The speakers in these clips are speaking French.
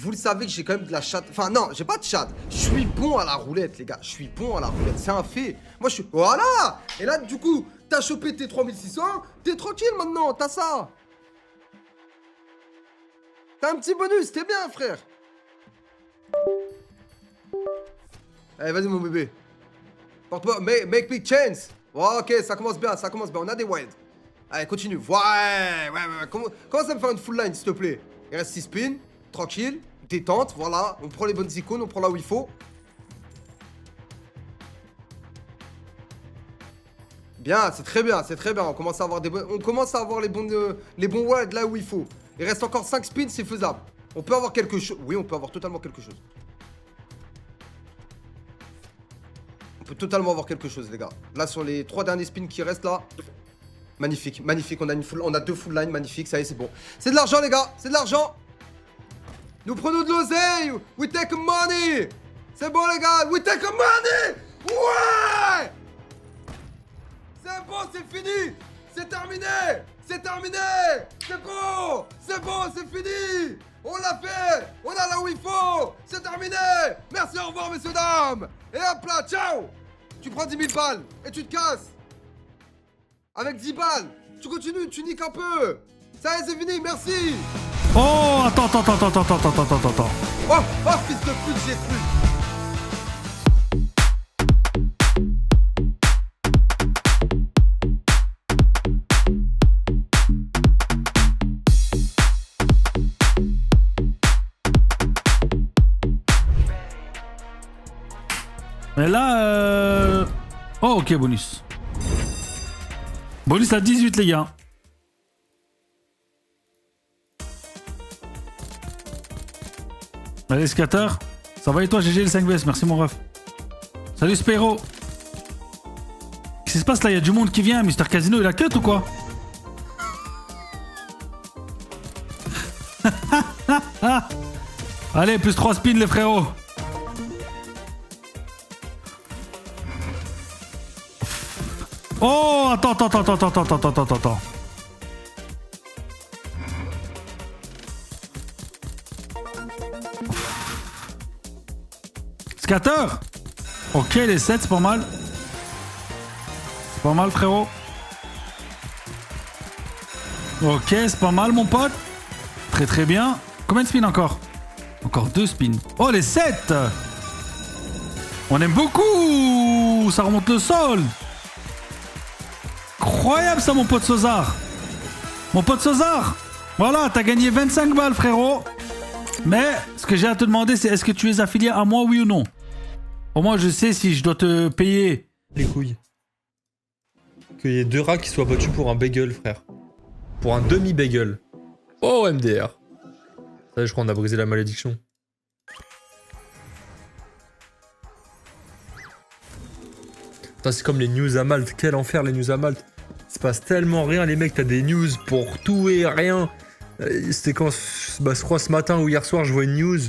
Vous le savez que j'ai quand même de la chatte. Enfin, non, j'ai pas de chatte. Je suis bon à la roulette, les gars. Je suis bon à la roulette. C'est un fait. Moi, je suis. Voilà. Et là, du coup, t'as chopé tes 3600. T'es tranquille maintenant. T'as ça. T'as un petit bonus. T'es bien, frère. Allez, vas-y, mon bébé. Porte-moi. Make me chance. Oh, ok, ça commence bien. Ça commence bien. On a des wilds. Allez, continue. Ouais. Commence à me faire une full line, s'il te plaît. Il reste 6 spins. Tranquille. Détente, voilà, on prend les bonnes icônes, on prend là où il faut. Bien, c'est très bien, on commence à avoir les bons wilds là où il faut. Il reste encore 5 spins, c'est faisable. On peut avoir quelque chose, oui, on peut avoir totalement quelque chose. On peut totalement avoir quelque chose, les gars. Là, sur les 3 derniers spins qui restent là, magnifique, magnifique, on a 2 full line, magnifique, ça y est, c'est bon. C'est de l'argent, les gars, c'est de l'argent. Nous prenons de l'oseille! We take money! C'est bon les gars! We take money! Ouais! C'est bon, c'est fini! C'est terminé! C'est terminé! C'est bon! C'est bon, c'est fini! On l'a fait! On a là où il faut! C'est terminé! Merci, au revoir messieurs dames! Et hop là, ciao! Tu prends 10 000 balles et tu te casses! Avec 10 balles! Tu continues, tu niques un peu! Ça y est, c'est fini, merci! Oh, attends. Oh, fils de pute, j'ai cru. Mais là, oh, ok, bonus. Bonus à 18, les gars. Allez, scatter. Ça va et toi, GG le 5BS, merci mon ref. Salut Spéro. Qu'est-ce qui se passe là? Il y a du monde qui vient. Mister Casino, il a cut ou quoi? Allez, plus 3 spins les frérots. Oh, attends. Scatter. Ok, les 7, c'est pas mal. C'est pas mal, frérot. Ok, c'est pas mal, mon pote. Très bien. Combien de spins encore? Encore 2 spins. Oh, les 7. On aime beaucoup. Ça remonte le sol. Incroyable ça, mon pote Sozar. Mon pote Sozar. Voilà, t'as gagné 25 balles, frérot. Mais ce que j'ai à te demander, c'est est-ce que tu es affilié à moi, oui ou non? Au moins, je sais si je dois te payer. Les couilles. Qu'il y ait 2 rats qui soient battus pour un bagel, frère. Pour un demi-bagel. Oh, MDR. Ça, je crois qu'on a brisé la malédiction. Putain, c'est comme les news à Malte. Quel enfer, les news à Malte. Il se passe tellement rien, les mecs. T'as des news pour tout et rien. C'était quand, bah, je crois ce matin ou hier soir, je vois une news.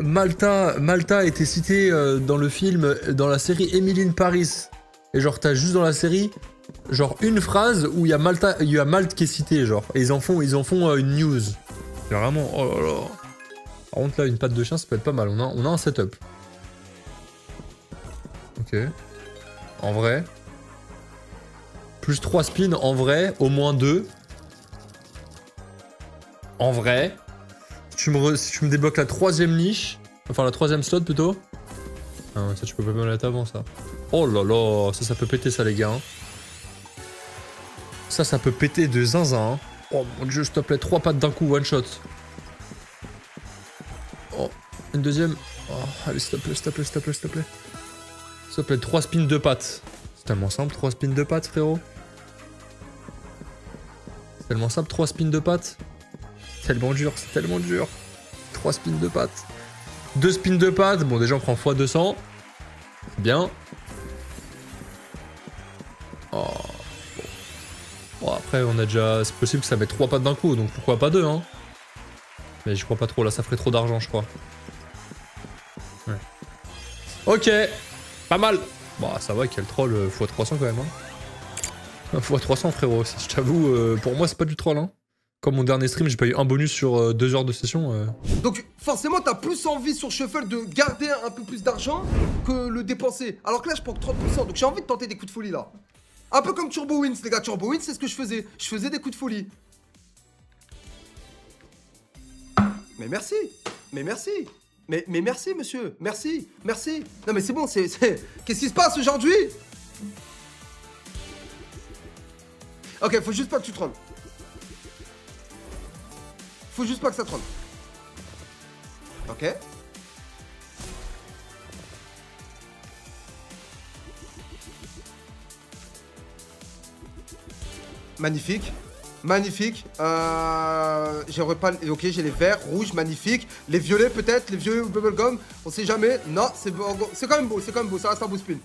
Malta a été cité dans le film, dans la série Emily in Paris. Et genre, t'as juste dans la série, genre une phrase où il y a Malte qui est cité, genre. Et ils en font une news. C'est vraiment, oh là là. Par contre, là, une patte de chien, ça peut être pas mal. On a un setup. Ok. En vrai. Plus 3 spins, en vrai. Au moins 2. En vrai. Si tu me débloques la 3ème niche. Enfin, la 3ème slot, plutôt. Ah, ça, tu peux pas me le mettre avant, ça. Oh là là. Ça peut péter, ça, les gars. Hein. Ça peut péter de zinzin. Hein. Oh mon dieu, s'il te plaît. 3 pattes d'un coup, one shot. Oh, une deuxième. Oh, allez, s'il te plaît, s'il te plaît, s'il te plaît, s'il te plaît. S'il te plaît, 3 spins de pattes. C'est tellement simple, 3 spins de pattes, frérot. C'est tellement simple, 3 spins de pattes. Tellement dur, c'est tellement dur. 3 spins de pattes. 2 spins de pattes. Bon, déjà, on prend x200. C'est bien. Oh. Bon, après, on a déjà... C'est possible que ça mette 3 pattes d'un coup, donc pourquoi pas 2, hein. Mais je crois pas trop, là, ça ferait trop d'argent, je crois. Ouais. Ok. Pas mal. Bon, ça va, quel troll x300 quand même, hein. x300, frérot. Je t'avoue, pour moi, c'est pas du troll, hein. Comme mon dernier stream, j'ai pas eu un bonus sur 2 heures de session. Donc forcément t'as plus envie sur Shuffle de garder un peu plus d'argent que le dépenser. Alors que là je prends que 30%, donc j'ai envie de tenter des coups de folie là. Un peu comme Turbo Wins les gars, Turbo Wins c'est ce que je faisais. Je faisais des coups de folie. Mais merci. Mais merci. Mais merci monsieur. Merci. Merci. Non mais c'est bon, c'est... Qu'est-ce qui se passe aujourd'hui? Ok, faut juste pas que tu trolles. Faut juste pas que ça troll. Ok. Magnifique. Magnifique. J'aurais pas... Ok, j'ai les verts, rouges, magnifique. Les violets peut-être, les violets ou bubblegum. On sait jamais. Non, c'est quand même beau, c'est quand même beau. Ça reste un beau spin.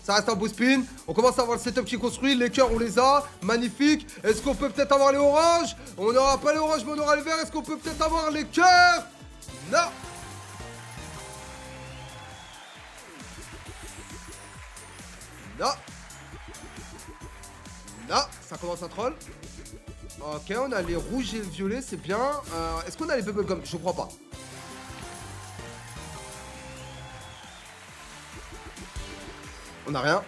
Ça reste un beau spin. On commence à avoir le setup qui est construit. Les cœurs, on les a. Magnifique. Est-ce qu'on peut peut-être avoir les oranges? On n'aura pas les oranges, mais on aura les verts. Est-ce qu'on peut peut-être avoir les cœurs? Non. Non. Non. Ça commence à troll. Ok, on a les rouges et le violet, c'est bien. Est-ce qu'on a les bubblegum? Je crois pas. On a rien.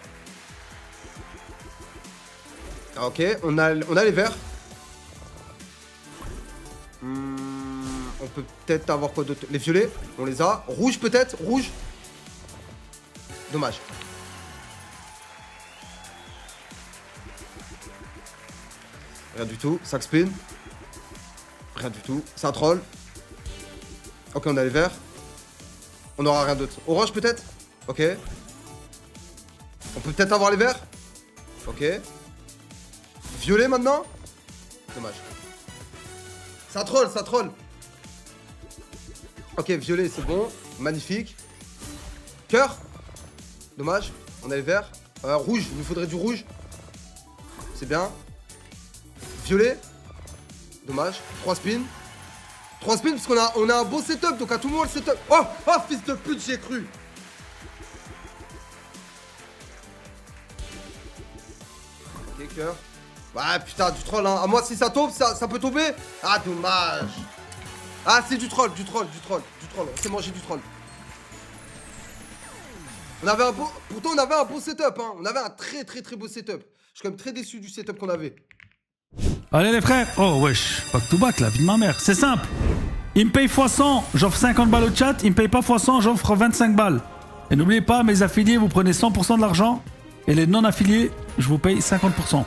Ok, on a les verts. On peut peut-être avoir quoi d'autre? Les violets, on les a. Rouge peut-être? Rouge. Dommage. Rien du tout. 5 spin. Rien du tout. Ça troll. Ok, on a les verts. On aura rien d'autre. Orange peut-être? Ok. On peut peut-être avoir les verts? Ok. Violet maintenant? Dommage. Ça troll, ça troll. Ok, violet, c'est bon. Magnifique. Cœur? Dommage. On a les verts. Rouge, il nous faudrait du rouge. C'est bien. Violet. Dommage. 3 spins. 3 spins parce qu'on a un beau setup. Donc à tout moment le setup. Oh, oh fils de pute, j'ai cru. Ok, cœur. Ouais, putain, du troll, hein. À moi, si ça tombe, ça peut tomber. Ah, dommage. Ah, c'est du troll, du troll. On s'est mangé du troll. On avait un beau... Pourtant, on avait un beau setup, hein. On avait un très beau setup. Je suis quand même très déçu du setup qu'on avait. Allez les frères. Oh wesh, back to back la vie de ma mère. C'est simple. Il me paye x100, j'offre 50 balles au chat. Il me paye pas x100, j'offre 25 balles. Et n'oubliez pas, mes affiliés, vous prenez 100% de l'argent. Et les non affiliés, je vous paye 50%.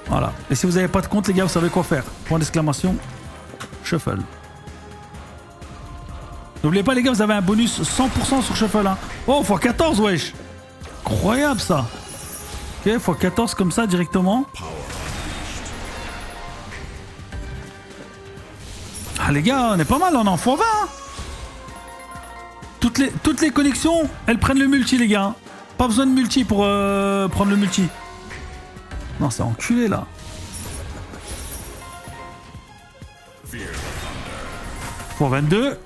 Voilà. Et si vous n'avez pas de compte, les gars, vous savez quoi faire. Point d'exclamation, Shuffle. N'oubliez pas, les gars, vous avez un bonus 100% sur Shuffle. Hein. Oh, x14, wesh. Incroyable ça. Ok, x14 comme ça directement. Ah les gars, on est pas mal, on est en x20. Hein. Toutes les connexions, elles prennent le multi, les gars. Hein. Pas besoin de multi pour prendre le multi. Non, c'est enculé là. x22.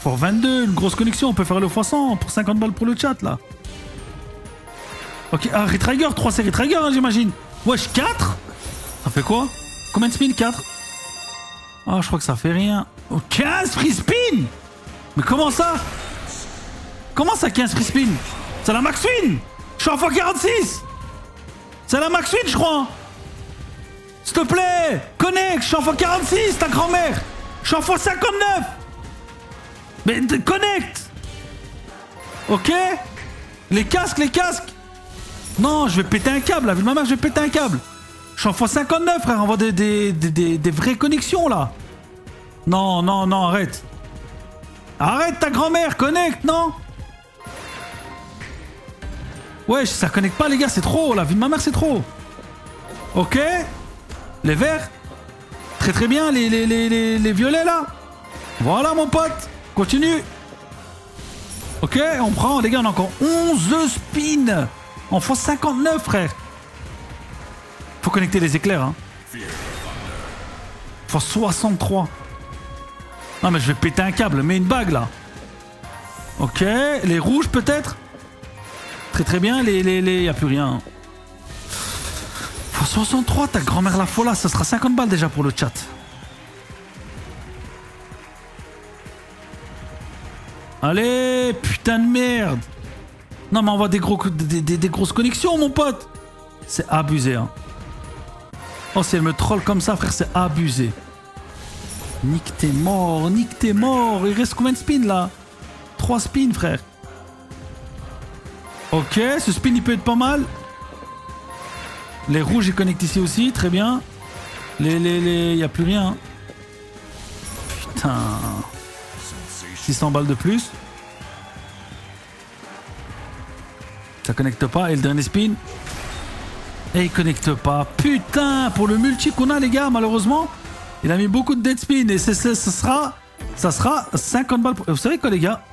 x22, une grosse connexion, on peut faire le x100 pour 50 balles pour le chat là. Ok, ah, Retrigger, 3 c'est Retrigger, hein, j'imagine. Wesh, 4. Ça fait quoi? Combien de spin? 4. Ah, je crois que ça fait rien. Oh, 15 free spin. Mais comment ça? Comment ça 15 free spin? C'est la max win. Je suis en x46. C'est la max win, je crois. S'il te plaît, connecte. Je suis en x46, ta grand-mère. Je suis en x59. Mais connecte. Ok. Les casques. Non, je vais péter un câble, la vie de ma mère, je vais péter un câble. Je suis en x59, frère, on voit des vraies connexions, là. Non, arrête. Arrête ta grand-mère, connecte, non? Wesh, ça connecte pas, les gars, c'est trop, la vie de ma mère, c'est trop. Ok. Les verts. Très bien, les violets, là. Voilà, mon pote. Continue. Ok, on prend, les gars, on a encore 11 spins. En x59, frère. Faut connecter les éclairs, hein. x63. Non, mais je vais péter un câble. Mets une bague, là. Ok, les rouges, peut-être. Très bien, y a plus rien. 63, ta grand-mère la folla, ça sera 50 balles déjà pour le chat. Allez, putain de merde. Non, mais on voit des grosses connexions, mon pote. C'est abusé, hein. Oh, si elle me troll comme ça, frère, c'est abusé. Nique, t'es mort, Nique, t'es mort. Il reste combien de spins, là? 3 spins, frère. Ok, ce spin, il peut être pas mal. Les rouges, ils connectent ici aussi, très bien. Il n'y a plus rien. Putain. 600 balles de plus. Ça connecte pas. Et le dernier spin. Et il connecte pas. Putain, pour le multi qu'on a, les gars, malheureusement, il a mis beaucoup de dead spin. Et ça sera 50 balles. Vous savez quoi, les gars?